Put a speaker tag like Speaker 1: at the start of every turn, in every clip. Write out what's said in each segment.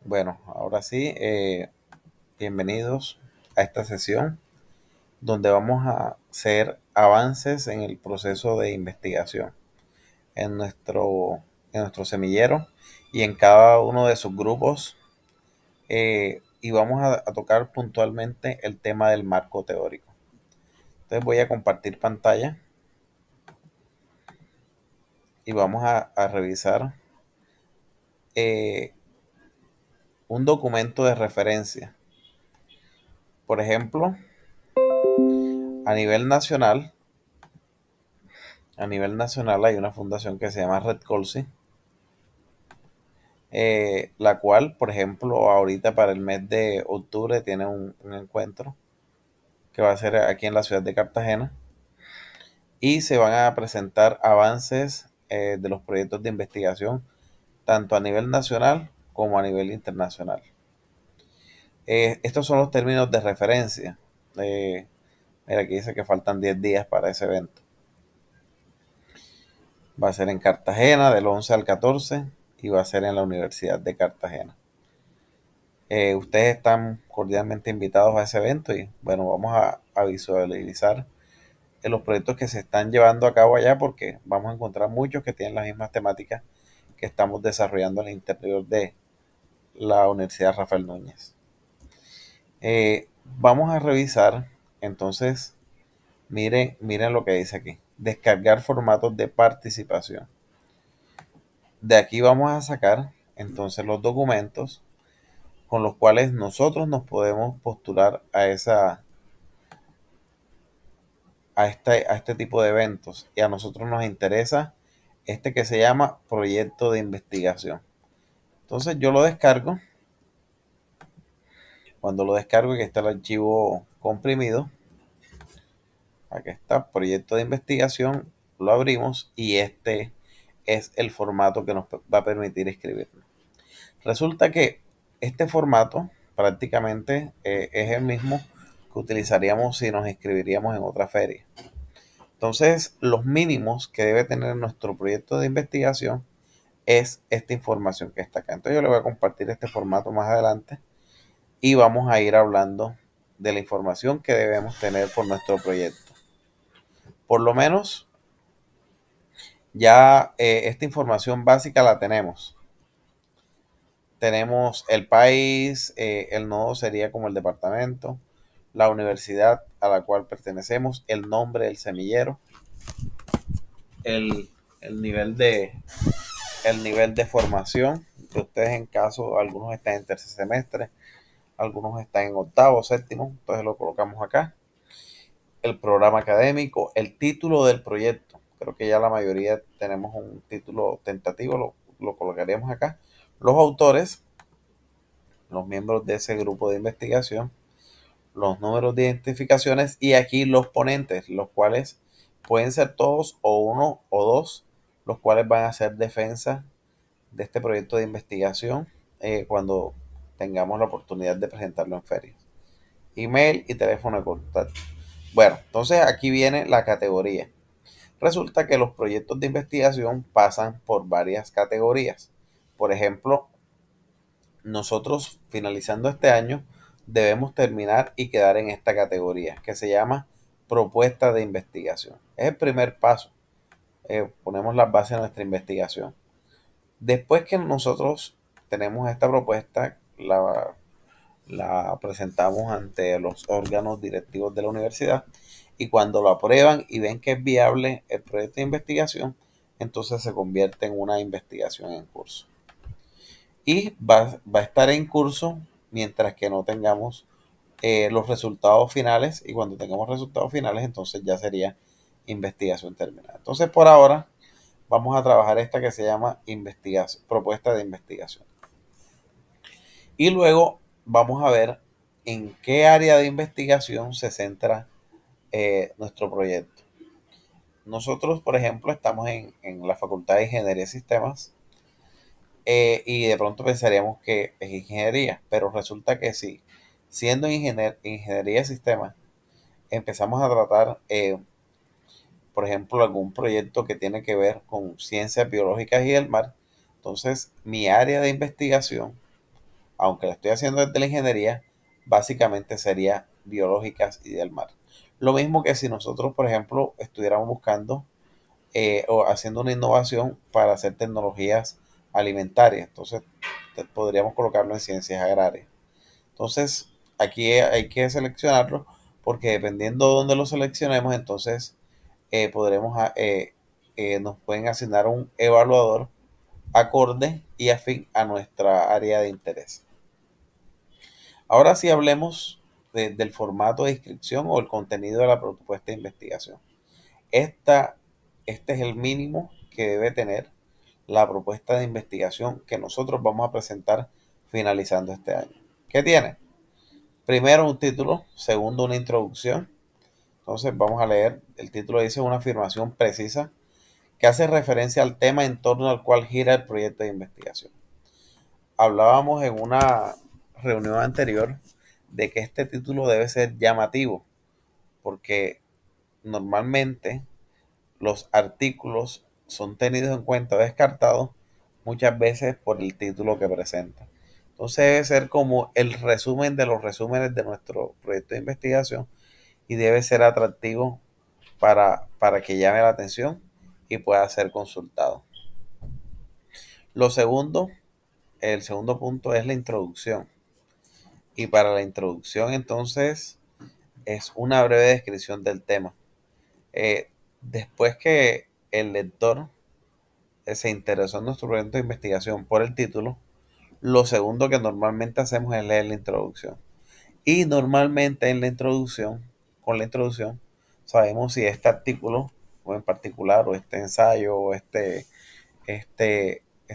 Speaker 1: Bueno, ahora sí, bienvenidos a esta sesión donde vamos a hacer avances en el proceso de investigación en nuestro semillero y en cada uno de sus grupos. Y vamos a tocar puntualmente el tema del marco teórico. Entonces voy a compartir pantalla y vamos a revisar eh, un documento de referencia. Por ejemplo, a nivel nacional, a nivel nacional hay una fundación que se llama Red Colsi, la cual, por ejemplo, ahorita para el mes de octubre tiene un encuentro que va a ser aquí en la ciudad de Cartagena y se van a presentar avances de los proyectos de investigación tanto a nivel nacional como a nivel internacional. Estos son los términos de referencia. Mira, aquí dice que faltan 10 días para ese evento. Va a ser en Cartagena del 11 al 14 y va a ser en la Universidad de Cartagena. Ustedes están cordialmente invitados a ese evento y bueno, vamos a visualizar los proyectos que se están llevando a cabo allá porque vamos a encontrar muchos que tienen las mismas temáticas que estamos desarrollando en el interior de la Universidad Rafael Núñez. Vamos a revisar entonces, miren lo que dice aquí, descargar formatos de participación. De aquí vamos a sacar entonces los documentos con los cuales nosotros nos podemos postular a este tipo de eventos. Y a nosotros nos interesa este que se llama proyecto de investigación. Entonces yo lo descargo. Cuando lo descargo, aquí está el archivo comprimido. Aquí está, proyecto de investigación. Lo abrimos y este es el formato que nos va a permitir escribirlo. Resulta que este formato prácticamente es el mismo que utilizaríamos si nos inscribiríamos en otra feria. Entonces, los mínimos que debe tener nuestro proyecto de investigación es esta información que está acá. Entonces, yo le voy a compartir este formato más adelante y vamos a ir hablando de la información que debemos tener por nuestro proyecto. Por lo menos, ya esta información básica la tenemos. Tenemos el país, el nodo sería como el departamento, la universidad a la cual pertenecemos, el nombre del semillero, el, el nivel de el nivel de formación de ustedes en caso, algunos están en tercer semestre, algunos están en octavo, séptimo, entonces lo colocamos acá, el programa académico, el título del proyecto, creo que ya la mayoría tenemos un título tentativo, lo colocaríamos acá, los autores, los miembros de ese grupo de investigación, los números de identificaciones y aquí los ponentes, los cuales pueden ser todos o uno o dos, los cuales van a hacer defensa de este proyecto de investigación cuando tengamos la oportunidad de presentarlo en ferias. Email y teléfono de contacto. Bueno, entonces aquí viene la categoría. Resulta que los proyectos de investigación pasan por varias categorías. Por ejemplo, nosotros finalizando este año debemos terminar y quedar en esta categoría que se llama propuesta de investigación. Es el primer paso. Ponemos las bases de nuestra investigación. Después que nosotros tenemos esta propuesta, la presentamos ante los órganos directivos de la universidad y cuando lo aprueban y ven que es viable el proyecto de investigación, entonces se convierte en una investigación en curso. Y va a estar en curso mientras que no tengamos los resultados finales y cuando tengamos resultados finales entonces ya sería investigación terminada. Entonces por ahora vamos a trabajar esta que se llama investigación, propuesta de investigación. Y luego vamos a ver en qué área de investigación se centra nuestro proyecto. Nosotros, por ejemplo, estamos en la Facultad de Ingeniería y Sistemas y de pronto pensaríamos que es ingeniería, pero resulta que sí. Siendo ingeniería de sistemas, empezamos a tratar, por ejemplo, algún proyecto que tiene que ver con ciencias biológicas y el mar. Entonces, mi área de investigación aunque la estoy haciendo desde la ingeniería, básicamente sería biológicas y del mar. Lo mismo que si nosotros, por ejemplo, estuviéramos buscando o haciendo una innovación para hacer tecnologías alimentarias. Entonces, podríamos colocarlo en ciencias agrarias. Entonces, aquí hay que seleccionarlo porque dependiendo de dónde lo seleccionemos, entonces podremos nos pueden asignar un evaluador acorde y afín a nuestra área de interés. Ahora sí hablemos del formato de inscripción o el contenido de la propuesta de investigación. Esta, este es el mínimo que debe tener la propuesta de investigación que nosotros vamos a presentar finalizando este año. ¿Qué tiene? Primero un título, segundo una introducción. Entonces vamos a leer, el título dice una afirmación precisa que hace referencia al tema en torno al cual gira el proyecto de investigación. Hablábamos en una reunión anterior de que este título debe ser llamativo, porque normalmente los artículos son tenidos en cuenta o descartados muchas veces por el título que presenta. Entonces debe ser como el resumen de los resúmenes de nuestro proyecto de investigación y debe ser atractivo para que llame la atención y pueda ser consultado. Lo segundo, el segundo punto es la introducción. Y para la introducción entonces es una breve descripción del tema. Después que el lector se interesó en nuestro proyecto de investigación por el título, lo segundo que normalmente hacemos es leer la introducción. Y normalmente en la introducción, con la introducción, sabemos si este artículo, o en particular, o este ensayo, o este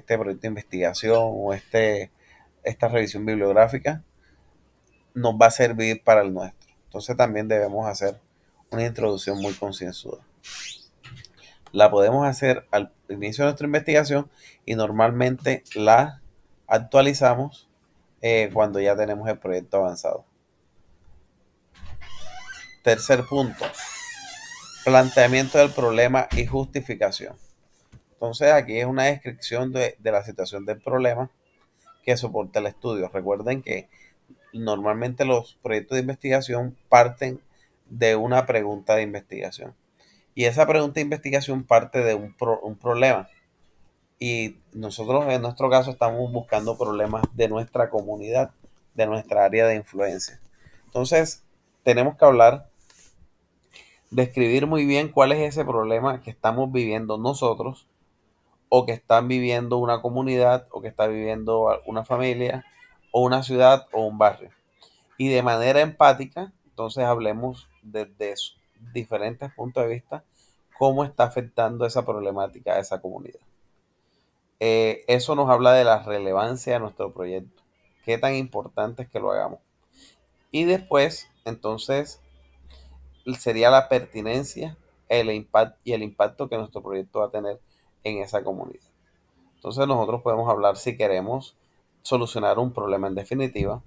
Speaker 1: proyecto de investigación, o esta revisión bibliográfica, nos va a servir para el nuestro. Entonces también debemos hacer una introducción muy concienzuda. La podemos hacer al inicio de nuestra investigación y normalmente la actualizamos cuando ya tenemos el proyecto avanzado. Tercer punto, planteamiento del problema y justificación. Entonces aquí es una descripción de la situación del problema que soporta el estudio. Recuerden que normalmente los proyectos de investigación parten de una pregunta de investigación. Y esa pregunta de investigación parte de un problema. Y nosotros en nuestro caso estamos buscando problemas de nuestra comunidad, de nuestra área de influencia. Entonces, tenemos que hablar, describir muy bien cuál es ese problema que estamos viviendo nosotros, o que están viviendo una comunidad, o que está viviendo una familia, o una ciudad, o un barrio. Y de manera empática, entonces hablemos desde diferentes puntos de vista, cómo está afectando esa problemática a esa comunidad. Eso nos habla de la relevancia de nuestro proyecto, qué tan importante es que lo hagamos. Y después, entonces, sería la pertinencia y el impacto que nuestro proyecto va a tener en esa comunidad. Entonces nosotros podemos hablar si queremos solucionar un problema en definitiva,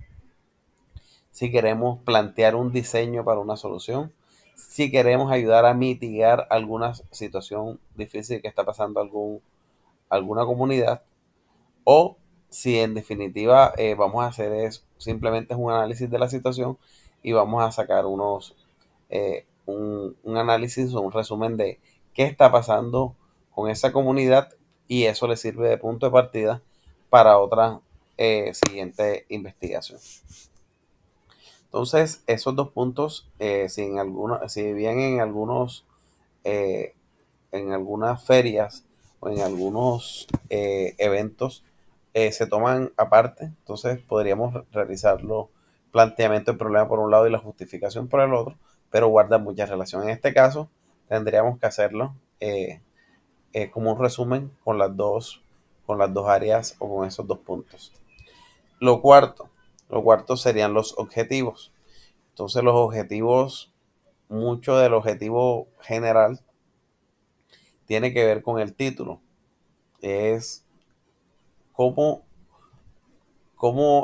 Speaker 1: si queremos plantear un diseño para una solución, si queremos ayudar a mitigar alguna situación difícil que está pasando alguna comunidad, o si en definitiva vamos a hacer es simplemente un análisis de la situación y vamos a sacar un análisis o un resumen de qué está pasando con esa comunidad, y eso le sirve de punto de partida para otra siguiente investigación. Entonces, esos dos puntos, si bien en algunas ferias o en algunos eventos se toman aparte, entonces podríamos realizarlo, planteamiento del problema por un lado y la justificación por el otro, pero guardan mucha relación. En este caso, tendríamos que hacerlo como un resumen con las dos áreas o con esos dos puntos. Lo cuarto serían los objetivos. Entonces los objetivos, mucho del objetivo general tiene que ver con el título. Es cómo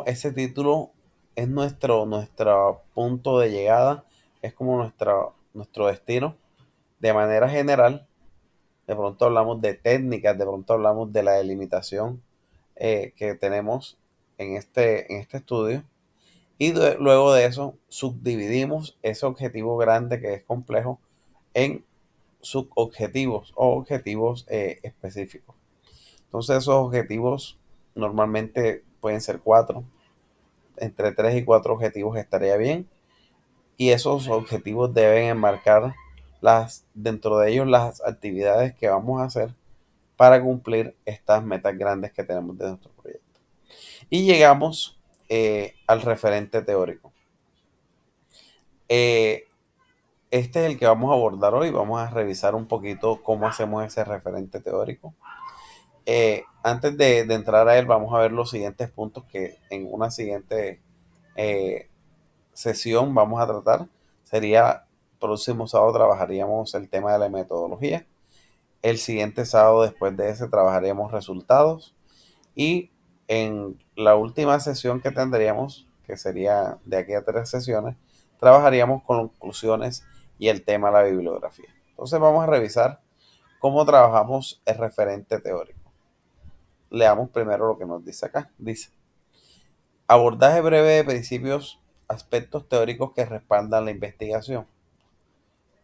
Speaker 1: ese título es nuestro punto de llegada, es como nuestro destino. De manera general, de pronto hablamos de técnicas, de pronto hablamos de la delimitación que tenemos en este estudio. Y luego de eso subdividimos ese objetivo grande que es complejo en subobjetivos o objetivos específicos. Entonces esos objetivos normalmente pueden ser 4, entre 3 y 4 objetivos estaría bien. Y esos objetivos deben enmarcar dentro de ellos las actividades que vamos a hacer para cumplir estas metas grandes que tenemos de nuestro proyecto. Y llegamos al referente teórico. Este es el que vamos a abordar hoy. Vamos a revisar un poquito cómo hacemos ese referente teórico. Antes de entrar a él, vamos a ver los siguientes puntos que en una siguiente sesión vamos a tratar. Sería, próximo sábado trabajaríamos el tema de la metodología. El siguiente sábado después de ese trabajaríamos resultados. Y en la última sesión que tendríamos, que sería de aquí a 3 sesiones, trabajaríamos con conclusiones y el tema de la bibliografía. Entonces vamos a revisar cómo trabajamos el referente teórico. Leamos primero lo que nos dice acá. Dice: abordaje breve de principios, aspectos teóricos que respaldan la investigación.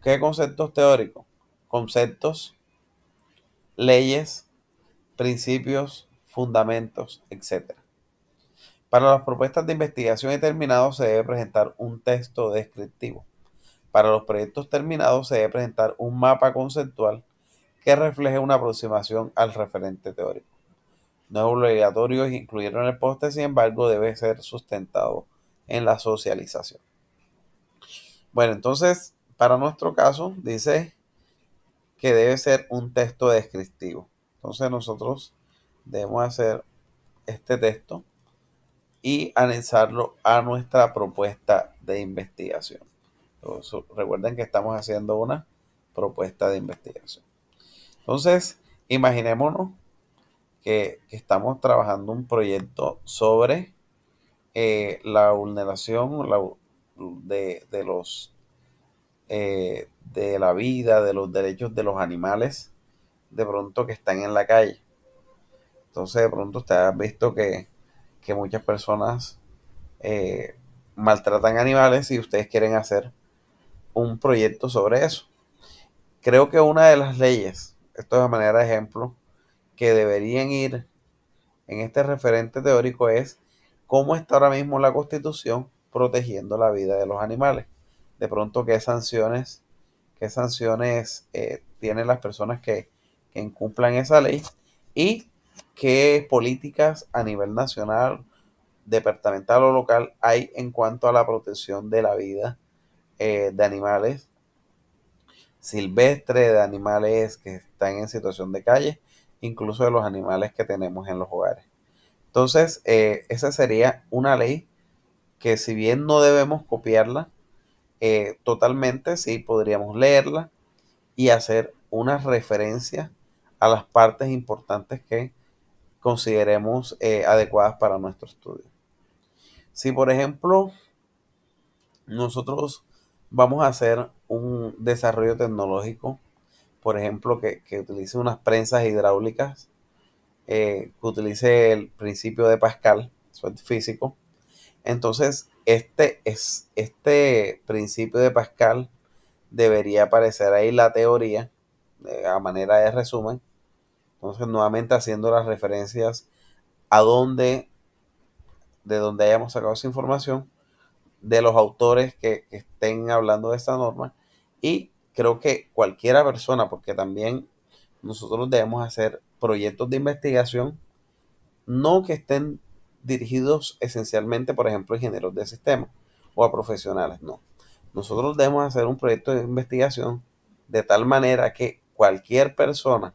Speaker 1: ¿Qué conceptos teóricos? Conceptos, leyes, principios, fundamentos, etc. Para las propuestas de investigación determinados se debe presentar un texto descriptivo. Para los proyectos terminados se debe presentar un mapa conceptual que refleje una aproximación al referente teórico. No es obligatorio incluirlo en el póster, sin embargo, debe ser sustentado en la socialización. Bueno, entonces, para nuestro caso, dice que debe ser un texto descriptivo. Entonces, nosotros debemos hacer este texto y anexarlo a nuestra propuesta de investigación. Entonces, recuerden que estamos haciendo una propuesta de investigación. Entonces, imaginémonos que estamos trabajando un proyecto sobre la vulneración de la vida, de los derechos de los animales, de pronto que están en la calle. Entonces, de pronto usted ha visto que muchas personas maltratan animales y ustedes quieren hacer un proyecto sobre eso. Creo que una de las leyes, esto de manera de ejemplo, que deberían ir en este referente teórico es cómo está ahora mismo la Constitución protegiendo la vida de los animales. De pronto, qué sanciones tienen las personas que incumplan esa ley y qué políticas a nivel nacional, departamental o local hay en cuanto a la protección de la vida de animales silvestres, de animales que están en situación de calle, incluso de los animales que tenemos en los hogares. Entonces, esa sería una ley que, si bien no debemos copiarla totalmente, sí podríamos leerla y hacer una referencia a las partes importantes que consideremos adecuadas para nuestro estudio. Si, por ejemplo, nosotros vamos a hacer un desarrollo tecnológico, por ejemplo, que utilice unas prensas hidráulicas, que utilice el principio de Pascal, eso es físico. Entonces, este principio de Pascal debería aparecer ahí la teoría a manera de resumen. Entonces, nuevamente haciendo las referencias de donde hayamos sacado esa información, de los autores que estén hablando de esta norma. Y creo que cualquiera persona, porque también nosotros debemos hacer proyectos de investigación, no que estén dirigidos esencialmente, por ejemplo, a ingenieros de sistemas o a profesionales, no. Nosotros debemos hacer un proyecto de investigación de tal manera que cualquier persona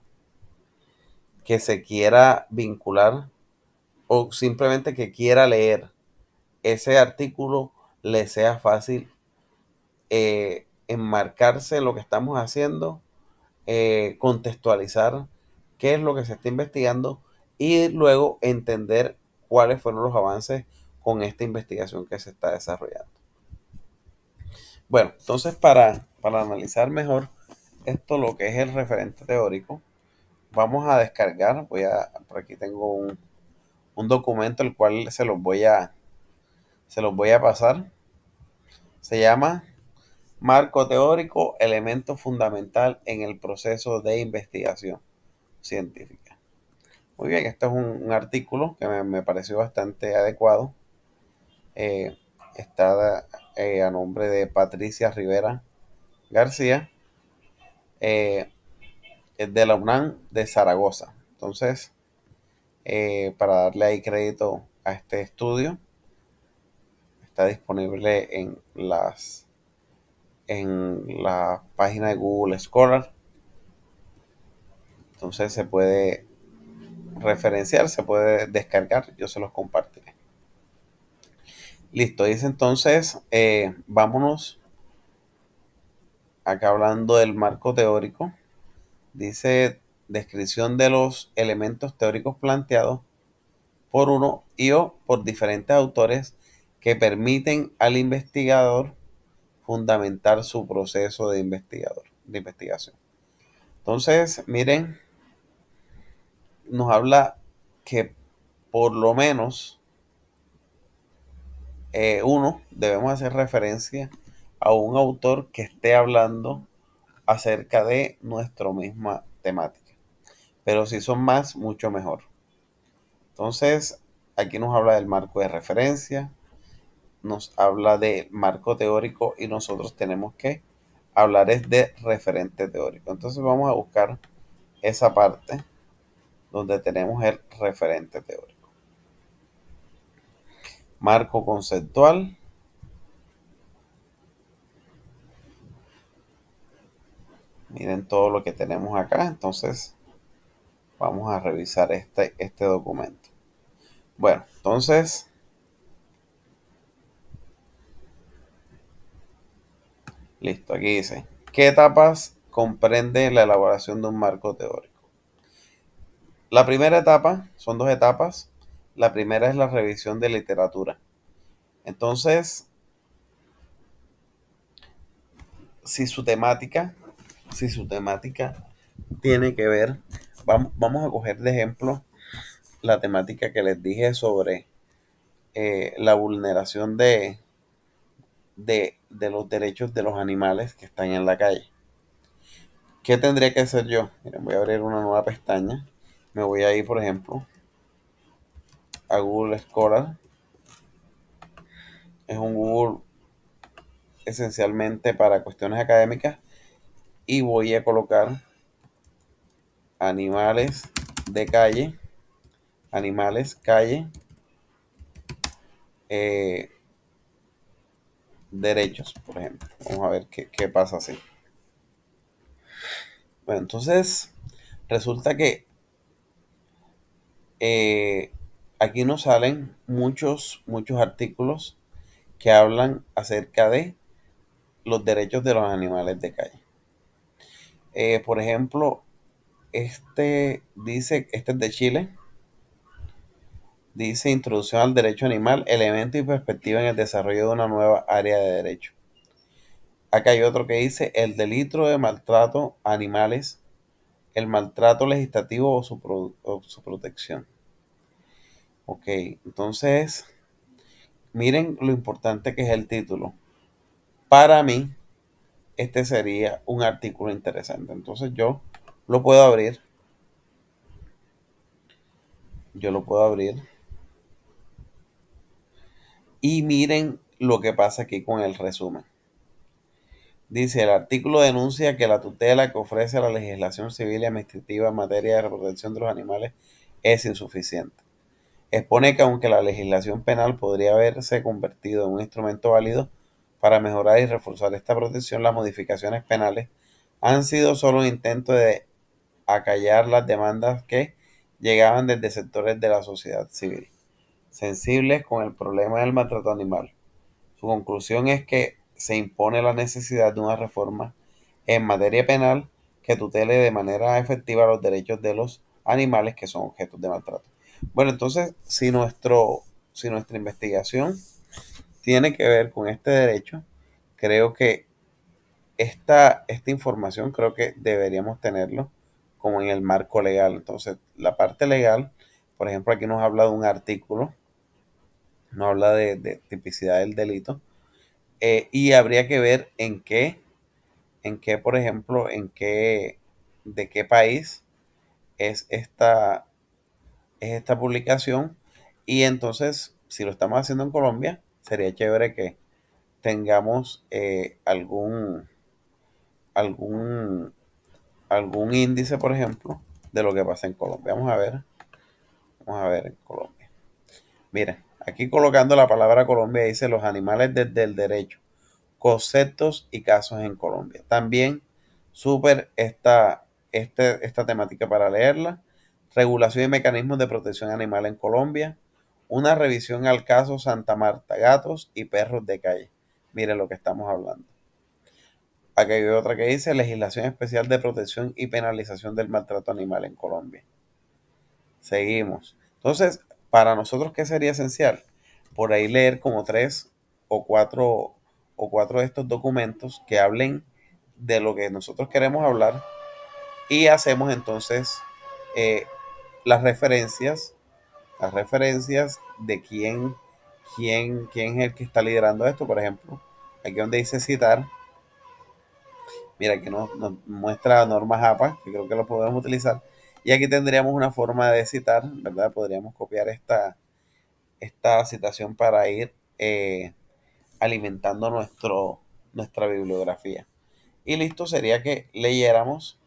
Speaker 1: que se quiera vincular o simplemente que quiera leer ese artículo le sea fácil enmarcarse en lo que estamos haciendo, contextualizar qué es lo que se está investigando y luego entender cuáles fueron los avances con esta investigación que se está desarrollando. Bueno, entonces para analizar mejor esto, lo que es el referente teórico, vamos a descargar, por aquí tengo un documento el cual se los voy a pasar. Se llama Marco teórico, elemento fundamental en el proceso de investigación científica. Muy bien, este es un artículo que me pareció bastante adecuado. Está a nombre de Patricia Rivera García. Es de la UNAM de Zaragoza. Entonces, para darle ahí crédito a este estudio, está disponible en la página de Google Scholar. Entonces se puede referenciar, se puede descargar, yo se los compartiré. Listo, dice entonces, vámonos acá hablando del marco teórico. Dice descripción de los elementos teóricos planteados por uno y o por diferentes autores que permiten al investigador fundamentar su proceso de investigación. Entonces, miren, nos habla que por lo menos debemos hacer referencia a un autor que esté hablando acerca de nuestra misma temática. Pero si son más, mucho mejor. Entonces, aquí nos habla del marco de referencia, nos habla de marco teórico y nosotros tenemos que hablar es de referente teórico. Entonces vamos a buscar esa parte donde tenemos el referente teórico. Marco conceptual. Miren todo lo que tenemos acá. Entonces vamos a revisar este documento. Bueno, entonces listo, aquí dice, ¿qué etapas comprende la elaboración de un marco teórico? La primera etapa, son dos etapas. La primera es la revisión de literatura. Entonces, si su temática tiene que ver, vamos a coger de ejemplo la temática que les dije sobre la vulneración de los derechos de los animales que están en la calle. ¿Qué tendría que hacer yo? Miren, voy a abrir una nueva pestaña. Me voy a ir, por ejemplo, a Google Scholar. Es un Google esencialmente para cuestiones académicas. Y voy a colocar animales de calle. Animales, calle. Derechos, por ejemplo. Vamos a ver qué pasa así. Bueno, entonces resulta que aquí nos salen muchos artículos que hablan acerca de los derechos de los animales de calle. Por ejemplo, este es de Chile. Dice introducción al derecho animal, elemento y perspectiva en el desarrollo de una nueva área de derecho. Acá hay otro que dice el delito de maltrato a animales, el maltrato legislativo o su protección. Ok, entonces miren lo importante que es el título. Para mí, este sería un artículo interesante. Entonces yo lo puedo abrir. Y miren lo que pasa aquí con el resumen. Dice, el artículo denuncia que la tutela que ofrece la legislación civil y administrativa en materia de protección de los animales es insuficiente. Expone que aunque la legislación penal podría haberse convertido en un instrumento válido para mejorar y reforzar esta protección, las modificaciones penales han sido solo un intento de acallar las demandas que llegaban desde sectores de la sociedad civil, sensibles con el problema del maltrato animal. Su conclusión es que se impone la necesidad de una reforma en materia penal que tutele de manera efectiva los derechos de los animales que son objetos de maltrato. Bueno, entonces, si nuestra investigación tiene que ver con este derecho, creo que esta información creo que deberíamos tenerlo como en el marco legal. Entonces, la parte legal Por ejemplo, aquí nos habla de un artículo, nos habla de tipicidad del delito, y habría que ver por ejemplo, de qué país es esta publicación. Y entonces, si lo estamos haciendo en Colombia, sería chévere que tengamos algún, algún índice, por ejemplo, de lo que pasa en Colombia. Vamos a ver en Colombia. Miren, aquí colocando la palabra Colombia dice los animales desde el derecho, conceptos y casos en Colombia. También súper esta temática para leerla. Regulación y mecanismos de protección animal en Colombia. Una revisión al caso Santa Marta, gatos y perros de calle. Miren lo que estamos hablando. Aquí hay otra que dice legislación especial de protección y penalización del maltrato animal en Colombia. Seguimos. Entonces, para nosotros, ¿qué sería esencial? Por ahí leer como o cuatro, o cuatro de estos documentos que hablen de lo que nosotros queremos hablar y hacemos entonces eh, las referencias, de quién es el que está liderando esto. Por ejemplo, aquí donde dice citar, mira que nos muestra normas APA, que creo que lo podemos utilizar. Y aquí tendríamos una forma de citar, ¿verdad? Podríamos copiar esta citación para ir alimentando nuestra bibliografía. Y listo, sería que leyéramos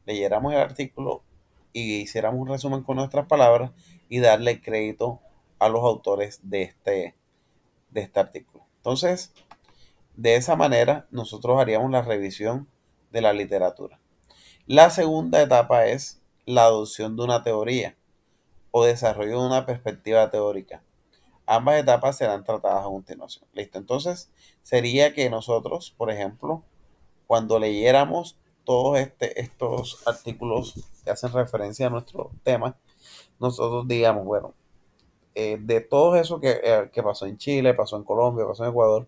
Speaker 1: el artículo y hiciéramos un resumen con nuestras palabras y darle crédito a los autores de este artículo. Entonces, de esa manera, nosotros haríamos la revisión de la literatura. La segunda etapa es la adopción de una teoría o desarrollo de una perspectiva teórica. Ambas etapas serán tratadas a continuación. Listo. Entonces, sería que nosotros, por ejemplo, cuando leyéramos todos estos artículos que hacen referencia a nuestro tema, nosotros digamos, bueno, de todo eso que pasó en Chile, pasó en Colombia, pasó en Ecuador,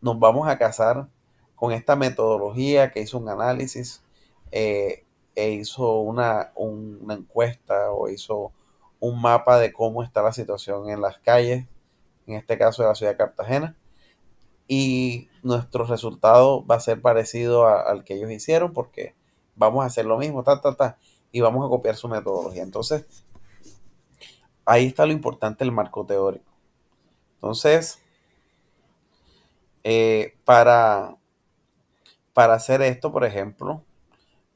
Speaker 1: nos vamos a casar con esta metodología que hizo un análisis, eh, e hizo una encuesta o hizo un mapa de cómo está la situación en las calles, en este caso de la ciudad de Cartagena, y nuestro resultado va a ser parecido al que ellos hicieron porque vamos a hacer lo mismo, y vamos a copiar su metodología. Entonces, ahí está lo importante del marco teórico. Entonces, eh, para, para hacer esto, por ejemplo,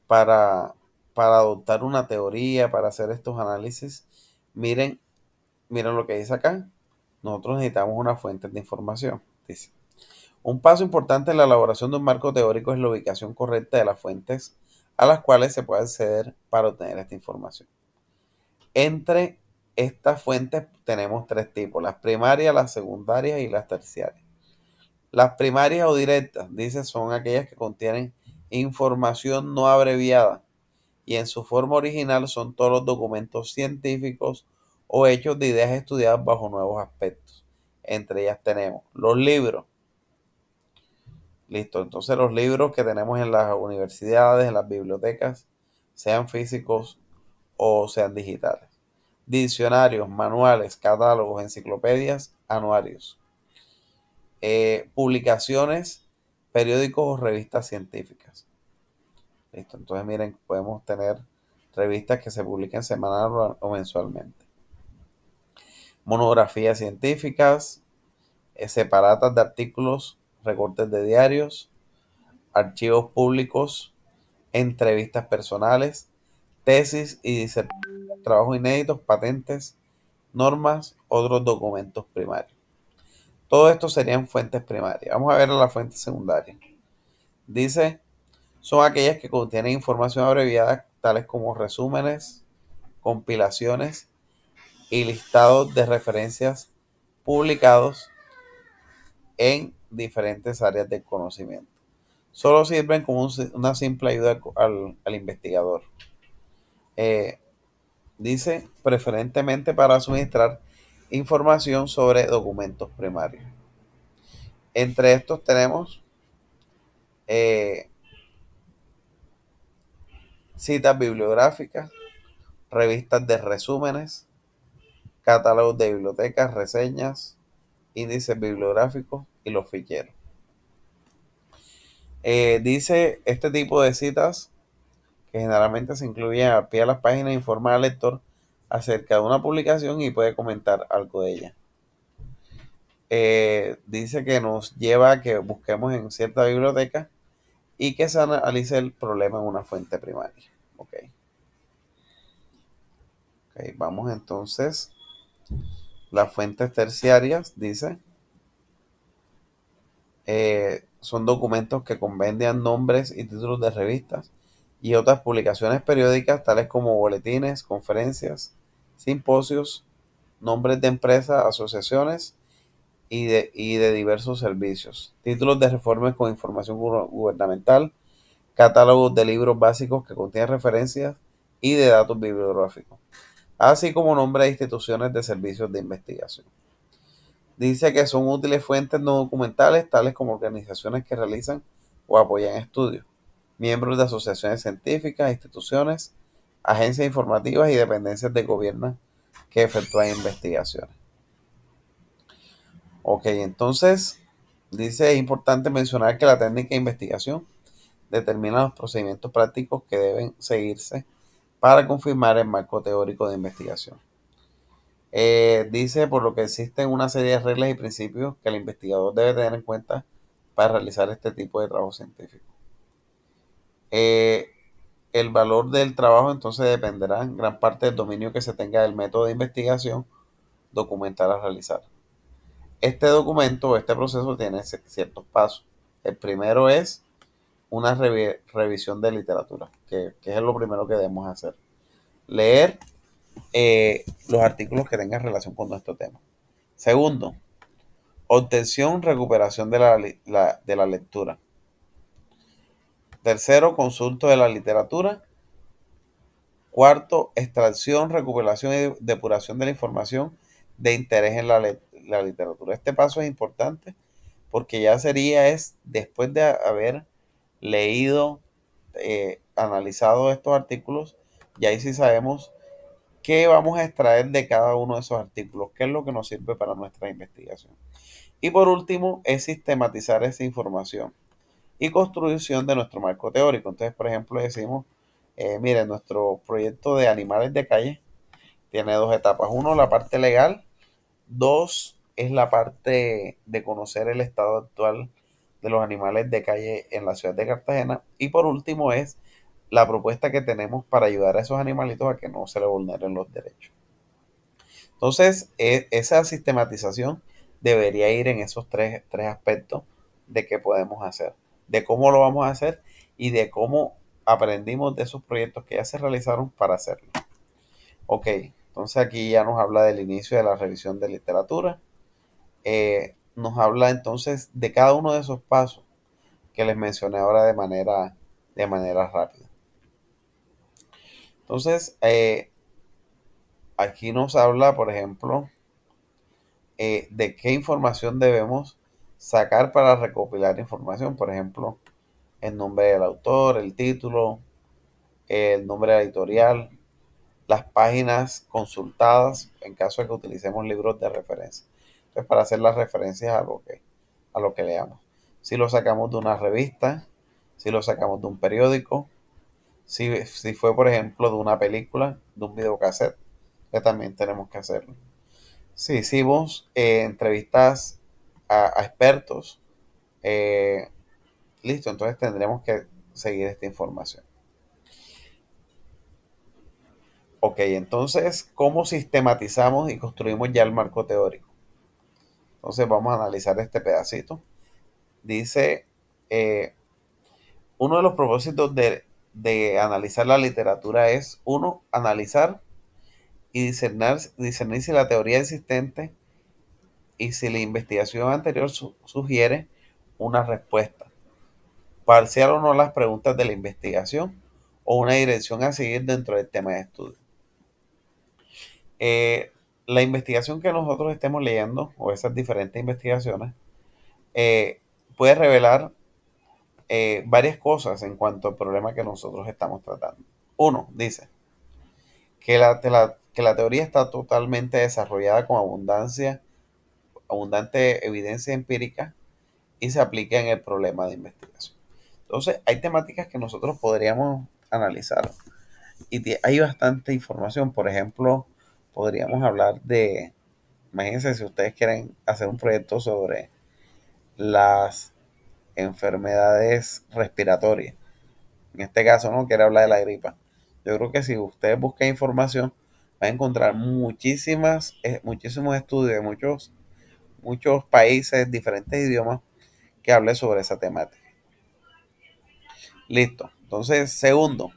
Speaker 1: para, para adoptar una teoría, para hacer estos análisis, miren, miren lo que dice acá. Nosotros necesitamos una fuente de información. Dice, un paso importante en la elaboración de un marco teórico es la ubicación correcta de las fuentes a las cuales se puede acceder para obtener esta información. Entre estas fuentes tenemos tres tipos: las primarias, las secundarias y las terciarias. Las primarias o directas, dice, son aquellas que contienen información no abreviada y en su forma original son todos los documentos científicos o hechos de ideas estudiadas bajo nuevos aspectos. Entre ellas tenemos los libros. Listo, entonces los libros que tenemos en las universidades, en las bibliotecas, sean físicos o sean digitales. Diccionarios, manuales, catálogos, enciclopedias, anuarios. Publicaciones, periódicos o revistas científicas. Listo, entonces miren, podemos tener revistas que se publiquen semanal o mensualmente. Monografías científicas, separatas de artículos, recortes de diarios, archivos públicos, entrevistas personales, tesis y disertaciones, trabajos inéditos, patentes, normas, otros documentos primarios. Todo esto serían fuentes primarias. Vamos a ver la fuente secundaria. Dice, son aquellas que contienen información abreviada, tales como resúmenes, compilaciones y listados de referencias publicados en diferentes áreas del conocimiento. Solo sirven como una simple ayuda al investigador. Dice, preferentemente para suministrar información sobre documentos primarios. Entre estos tenemos eh, citas bibliográficas, revistas de resúmenes, catálogos de bibliotecas, reseñas, índices bibliográficos y los ficheros. Dice este tipo de citas que generalmente se incluyen al pie de las páginas, informa al lector acerca de una publicación y puede comentar algo de ella. Dice que nos lleva a que busquemos en cierta biblioteca y que se analice el problema en una fuente primaria. Ok, vamos entonces. Las fuentes terciarias, dice, son documentos que compendian nombres y títulos de revistas y otras publicaciones periódicas, tales como boletines, conferencias, simposios, nombres de empresas, asociaciones y de diversos servicios, títulos de reformas con información gubernamental, catálogos de libros básicos que contienen referencias y de datos bibliográficos, así como nombres de instituciones de servicios de investigación. Dice que son útiles fuentes no documentales, tales como organizaciones que realizan o apoyan estudios, miembros de asociaciones científicas, instituciones, agencias informativas y dependencias de gobierno que efectúan investigaciones. Ok, entonces dice, es importante mencionar que la técnica de investigación determina los procedimientos prácticos que deben seguirse para confirmar el marco teórico de investigación. Dice por lo que existen una serie de reglas y principios que el investigador debe tener en cuenta para realizar este tipo de trabajo científico. El valor del trabajo entonces dependerá en gran parte del dominio que se tenga del método de investigación documental a realizar. Este documento o este proceso tiene ciertos pasos. El primero es una revisión de literatura, que es lo primero que debemos hacer. Leer los artículos que tengan relación con nuestro tema. Segundo, obtención, recuperación de la lectura. Tercero, consulta de la literatura. Cuarto, extracción, recuperación y depuración de la información de interés en la literatura. Este paso es importante porque ya después de haber leído, analizado estos artículos, ya ahí sí sabemos qué vamos a extraer de cada uno de esos artículos, qué es lo que nos sirve para nuestra investigación. Y por último, es sistematizar esa información y construcción de nuestro marco teórico. Entonces, por ejemplo, decimos, miren, nuestro proyecto de animales de calle tiene dos etapas. Uno, la parte legal. Dos, es la parte de conocer el estado actual de los animales de calle en la ciudad de Cartagena. Y por último es la propuesta que tenemos para ayudar a esos animalitos a que no se les vulneren los derechos. Entonces, esa sistematización debería ir en esos tres aspectos de qué podemos hacer, de cómo lo vamos a hacer y de cómo aprendimos de esos proyectos que ya se realizaron para hacerlo. Ok, entonces aquí ya nos habla del inicio de la revisión de literatura. Nos habla entonces de cada uno de esos pasos que les mencioné ahora de manera rápida. Entonces, aquí nos habla, por ejemplo, de qué información debemos sacar para recopilar información. Por ejemplo, el nombre del autor, el título, el nombre de la editorial, las páginas consultadas en caso de que utilicemos libros de referencia. Entonces, para hacer las referencias a lo que leamos. Si lo sacamos de una revista, si lo sacamos de un periódico, si fue, por ejemplo, de una película, de un videocassette, que también tenemos que hacerlo. Si hicimos entrevistas a expertos, listo, entonces tendremos que seguir esta información. Ok, entonces, ¿cómo sistematizamos y construimos ya el marco teórico? Entonces vamos a analizar este pedacito. Dice, uno de los propósitos de analizar la literatura es, uno, analizar y discernir si la teoría existente y si la investigación anterior sugiere una respuesta parcial o no a las preguntas de la investigación o una dirección a seguir dentro del tema de estudio. La investigación que nosotros estemos leyendo o esas diferentes investigaciones puede revelar varias cosas en cuanto al problema que nosotros estamos tratando. Uno, dice, que la teoría está totalmente desarrollada con abundante evidencia empírica y se aplica en el problema de investigación. Entonces, hay temáticas que nosotros podríamos analizar y hay bastante información. Por ejemplo, podríamos hablar de, imagínense si ustedes quieren hacer un proyecto sobre las enfermedades respiratorias. En este caso, no quiere hablar de la gripa. Yo creo que si ustedes buscan información, van a encontrar muchísimos estudios de muchos países, diferentes idiomas, que hable sobre esa temática. Listo. Entonces, segundo,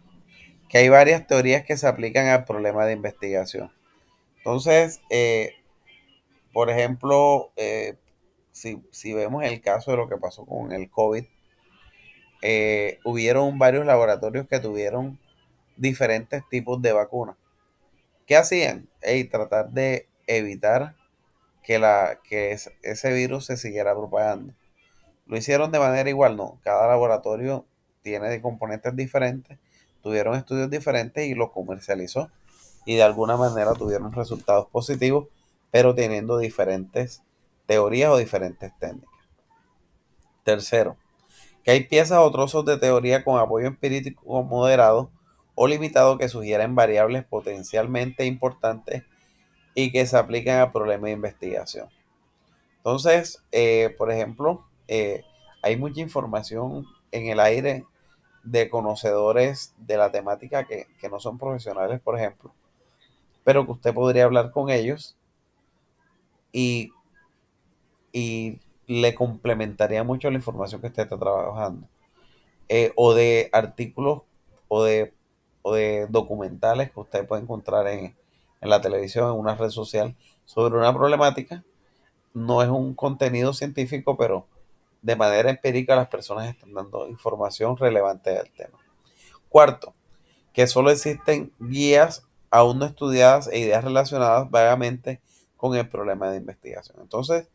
Speaker 1: que hay varias teorías que se aplican al problema de investigación. Entonces, por ejemplo, si vemos el caso de lo que pasó con el COVID, hubieron varios laboratorios que tuvieron diferentes tipos de vacunas. ¿Qué hacían? Tratar de evitar que ese virus se siguiera propagando. ¿Lo hicieron de manera igual? No. Cada laboratorio tiene componentes diferentes, tuvieron estudios diferentes y los comercializó. Y de alguna manera tuvieron resultados positivos, pero teniendo diferentes teorías o diferentes técnicas. Tercero, que hay piezas o trozos de teoría con apoyo empírico moderado o limitado que sugieren variables potencialmente importantes y que se aplican a problemas de investigación. Entonces, por ejemplo, hay mucha información en el aire de conocedores de la temática que no son profesionales, por ejemplo, pero que usted podría hablar con ellos y, y le complementaría mucho la información que usted está trabajando. O de artículos o de, o de documentales que usted puede encontrar en la televisión, en una red social, sobre una problemática. No es un contenido científico, pero de manera empírica las personas están dando información relevante del tema. Cuarto, que solo existen guías aún no estudiadas e ideas relacionadas vagamente con el problema de investigación. Entonces,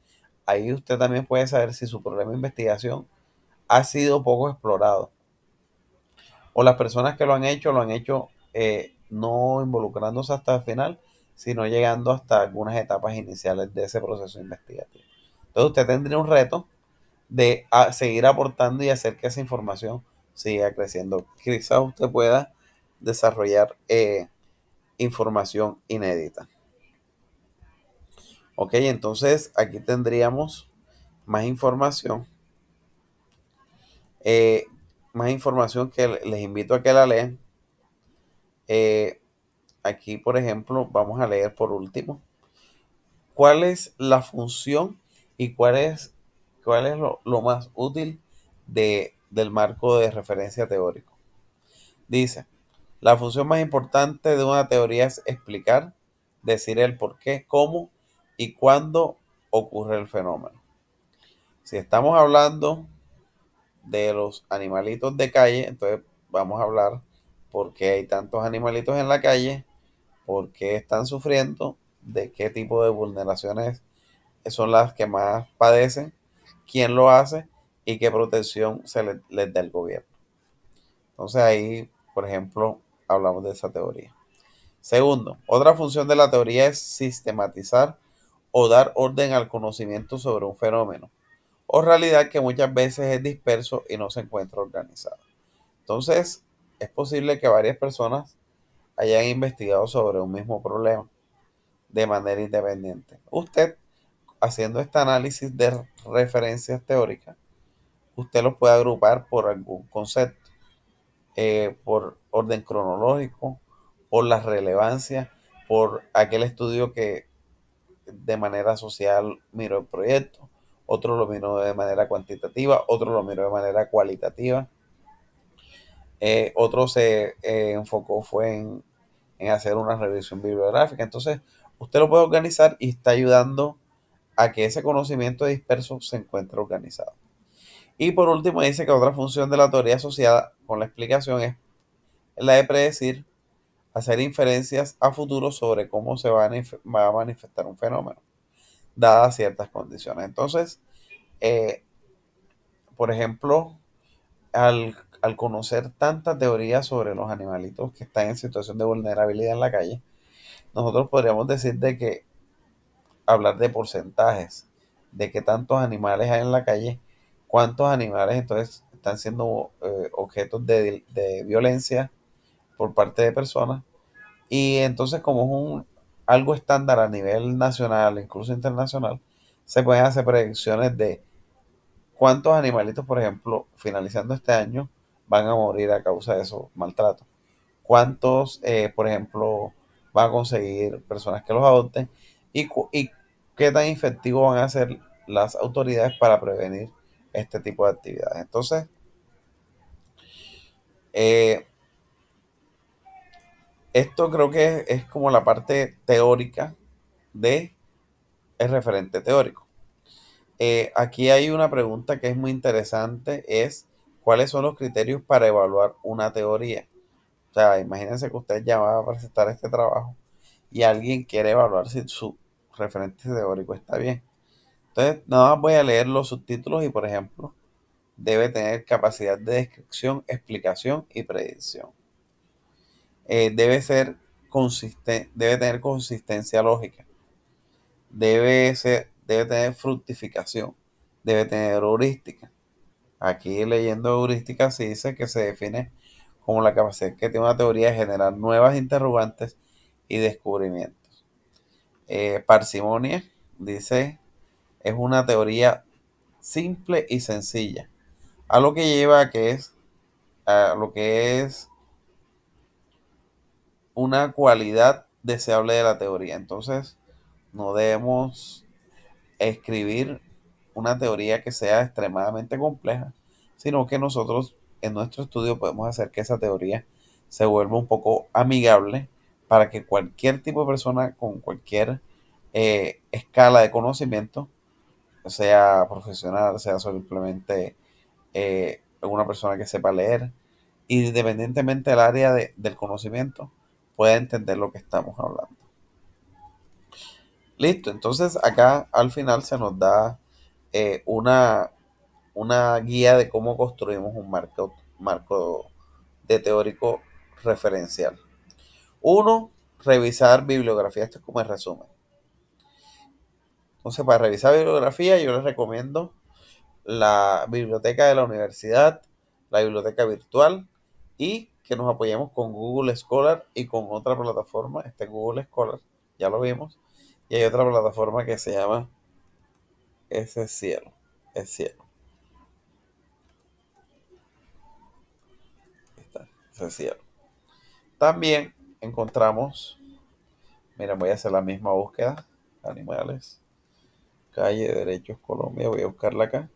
Speaker 1: ahí usted también puede saber si su problema de investigación ha sido poco explorado. O las personas que lo han hecho no involucrándose hasta el final, sino llegando hasta algunas etapas iniciales de ese proceso investigativo. Entonces usted tendría un reto de seguir aportando y hacer que esa información siga creciendo. Quizás usted pueda desarrollar información inédita. Ok, entonces aquí tendríamos más información. Más información que les invito a que la lean. Aquí, por ejemplo, vamos a leer por último. ¿Cuál es la función y cuál es lo más útil del marco de referencia teórico? Dice, la función más importante de una teoría es explicar, decir el por qué, cómo y cuándo ocurre el fenómeno. Si estamos hablando de los animalitos de calle, entonces vamos a hablar por qué hay tantos animalitos en la calle, por qué están sufriendo, de qué tipo de vulneraciones son las que más padecen, quién lo hace y qué protección les da el gobierno. Entonces ahí, por ejemplo, hablamos de esa teoría. Segundo, otra función de la teoría es sistematizar o dar orden al conocimiento sobre un fenómeno o realidad que muchas veces es disperso y no se encuentra organizado. Entonces, es posible que varias personas hayan investigado sobre un mismo problema de manera independiente. Usted, haciendo este análisis de referencias teóricas, usted los puede agrupar por algún concepto, por orden cronológico, por la relevancia, por aquel estudio que de manera social miró el proyecto, otro lo miró de manera cuantitativa, otro lo miró de manera cualitativa, otro se enfocó fue en hacer una revisión bibliográfica. Entonces, usted lo puede organizar y está ayudando a que ese conocimiento disperso se encuentre organizado. Y por último, dice que otra función de la teoría asociada con la explicación es la de predecir, hacer inferencias a futuro sobre cómo se va a manifestar un fenómeno, dadas ciertas condiciones. Entonces, por ejemplo, al conocer tanta teoría sobre los animalitos que están en situación de vulnerabilidad en la calle, nosotros podríamos decir de que hablar de porcentajes, de qué tantos animales hay en la calle, cuántos animales entonces están siendo objetos de violencia por parte de personas. Y entonces como es algo estándar a nivel nacional, incluso internacional, se pueden hacer predicciones de cuántos animalitos, por ejemplo, finalizando este año, van a morir a causa de esos maltratos. Cuántos, por ejemplo, van a conseguir personas que los adopten y qué tan efectivos van a ser las autoridades para prevenir este tipo de actividades. Entonces, eh, esto creo que es como la parte teórica de el referente teórico. Aquí hay una pregunta que es muy interesante, es ¿cuáles son los criterios para evaluar una teoría? O sea, imagínense que usted ya va a presentar este trabajo y alguien quiere evaluar si su referente teórico está bien. Entonces, nada más voy a leer los subtítulos y, por ejemplo, debe tener capacidad de descripción, explicación y predicción. Debe tener consistencia lógica. Debe tener fructificación. Debe tener heurística. Aquí leyendo heurística se dice que se define como la capacidad que tiene una teoría de generar nuevas interrogantes y descubrimientos. Parsimonia dice es una teoría simple y sencilla, a lo que lleva a lo que es una cualidad deseable de la teoría. Entonces, no debemos escribir una teoría que sea extremadamente compleja, sino que nosotros en nuestro estudio podemos hacer que esa teoría se vuelva un poco amigable para que cualquier tipo de persona con cualquier escala de conocimiento, sea profesional, sea simplemente una persona que sepa leer, independientemente del área del conocimiento, pueda entender lo que estamos hablando. Listo, entonces acá al final se nos da eh, una, una guía de cómo construimos un marco de teórico referencial. Uno, revisar bibliografía. Esto es como el resumen. Entonces, para revisar bibliografía, yo les recomiendo la biblioteca de la universidad, la biblioteca virtual y que nos apoyemos con Google Scholar y con otra plataforma, Google Scholar, ya lo vimos, y hay otra plataforma que se llama Ese Cielo, es Cielo, está, Ese Cielo. También encontramos, mira, voy a hacer la misma búsqueda, animales, calle, derechos, Colombia, voy a buscarla acá.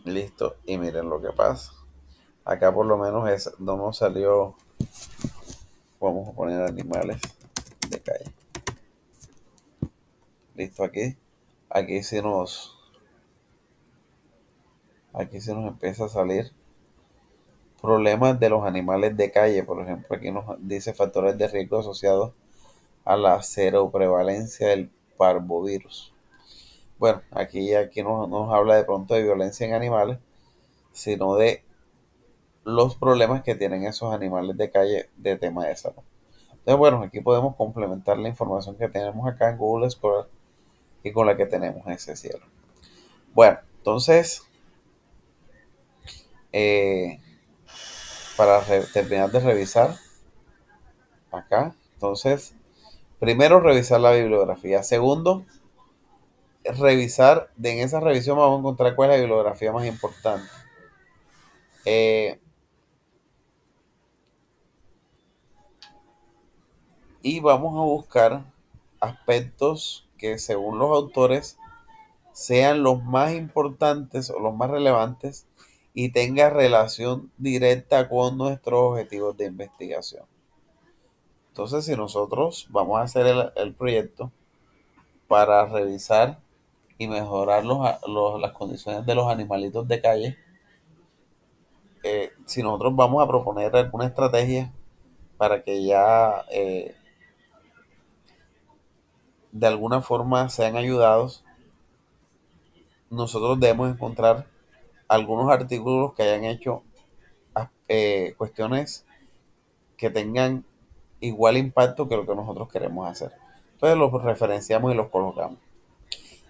Speaker 1: Listo, y miren lo que pasa. Acá por lo menos no nos salió, vamos a poner animales de calle. Listo, aquí aquí sí nos empieza a salir problemas de los animales de calle. Por ejemplo, aquí nos dice factores de riesgo asociados a la seroprevalencia del parvovirus. Bueno, aquí no nos habla de pronto de violencia en animales, sino de los problemas que tienen esos animales de calle de tema de salud. Entonces, bueno, aquí podemos complementar la información que tenemos acá en Google Scholar y con la que tenemos en ese cielo. Bueno, entonces, eh, para terminar de revisar acá, entonces, primero revisar la bibliografía. Segundo, en esa revisión vamos a encontrar cuál es la bibliografía más importante. Eh, y vamos a buscar aspectos que según los autores sean los más importantes o los más relevantes y tenga relación directa con nuestros objetivos de investigación. Entonces, si nosotros vamos a hacer el proyecto para revisar y mejorar las condiciones de los animalitos de calle, si nosotros vamos a proponer alguna estrategia para que ya de alguna forma sean ayudados, nosotros debemos encontrar algunos artículos que hayan hecho cuestiones que tengan igual impacto que lo que nosotros queremos hacer. Entonces los referenciamos y los colocamos.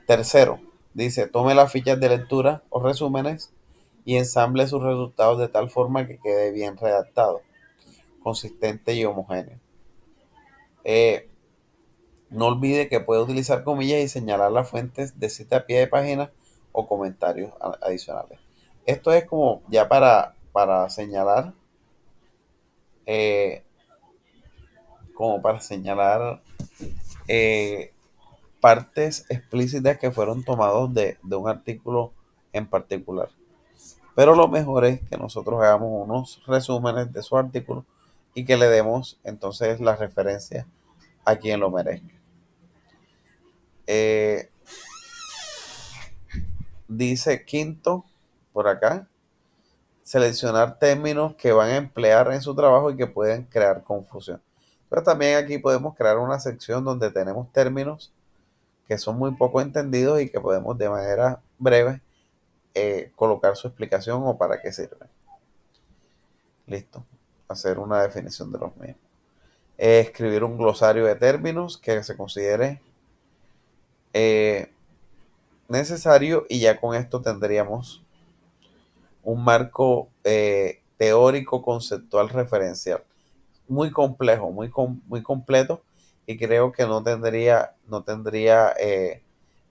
Speaker 1: Tercero, dice, tome las fichas de lectura o resúmenes y ensamble sus resultados de tal forma que quede bien redactado, consistente y homogéneo. No olvide que puede utilizar comillas y señalar las fuentes de cita a pie de página o comentarios adicionales. Esto es como ya para señalar, eh, como para señalar eh, partes explícitas que fueron tomados de un artículo en particular. Pero lo mejor es que nosotros hagamos unos resúmenes de su artículo y que le demos entonces la referencia a quien lo merezca. Eh, Dice quinto, por acá, seleccionar términos que van a emplear en su trabajo y que pueden crear confusión. Pero también aquí podemos crear una sección donde tenemos términos que son muy poco entendidos y que podemos de manera breve colocar su explicación o para qué sirven. Listo. Hacer una definición de los mismos. Escribir un glosario de términos que se considere necesario y ya con esto tendríamos un marco teórico, conceptual, referencial. Muy complejo, muy completo y creo que no tendría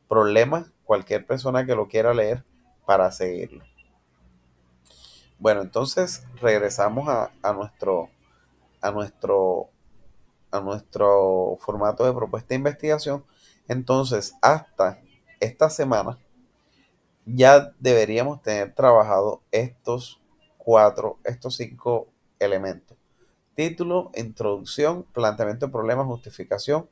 Speaker 1: problemas cualquier persona que lo quiera leer para seguirlo. Bueno, entonces regresamos a nuestro, a nuestro formato de propuesta de investigación. Entonces, hasta esta semana ya deberíamos tener trabajado estos 5 elementos. Título, introducción, planteamiento de problemas, justificación,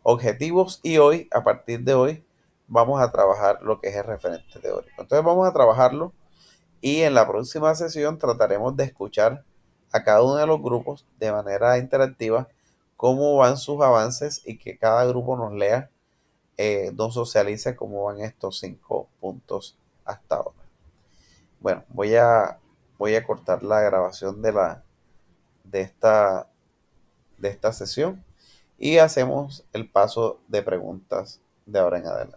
Speaker 1: objetivos y hoy, a partir de hoy, vamos a trabajar lo que es el referente teórico. Entonces vamos a trabajarlo y en la próxima sesión trataremos de escuchar a cada uno de los grupos de manera interactiva cómo van sus avances y que cada grupo nos lea, nos socialice cómo van estos 5 puntos hasta ahora. Bueno, voy a cortar la grabación de esta, de esta sesión y hacemos el paso de preguntas de ahora en adelante.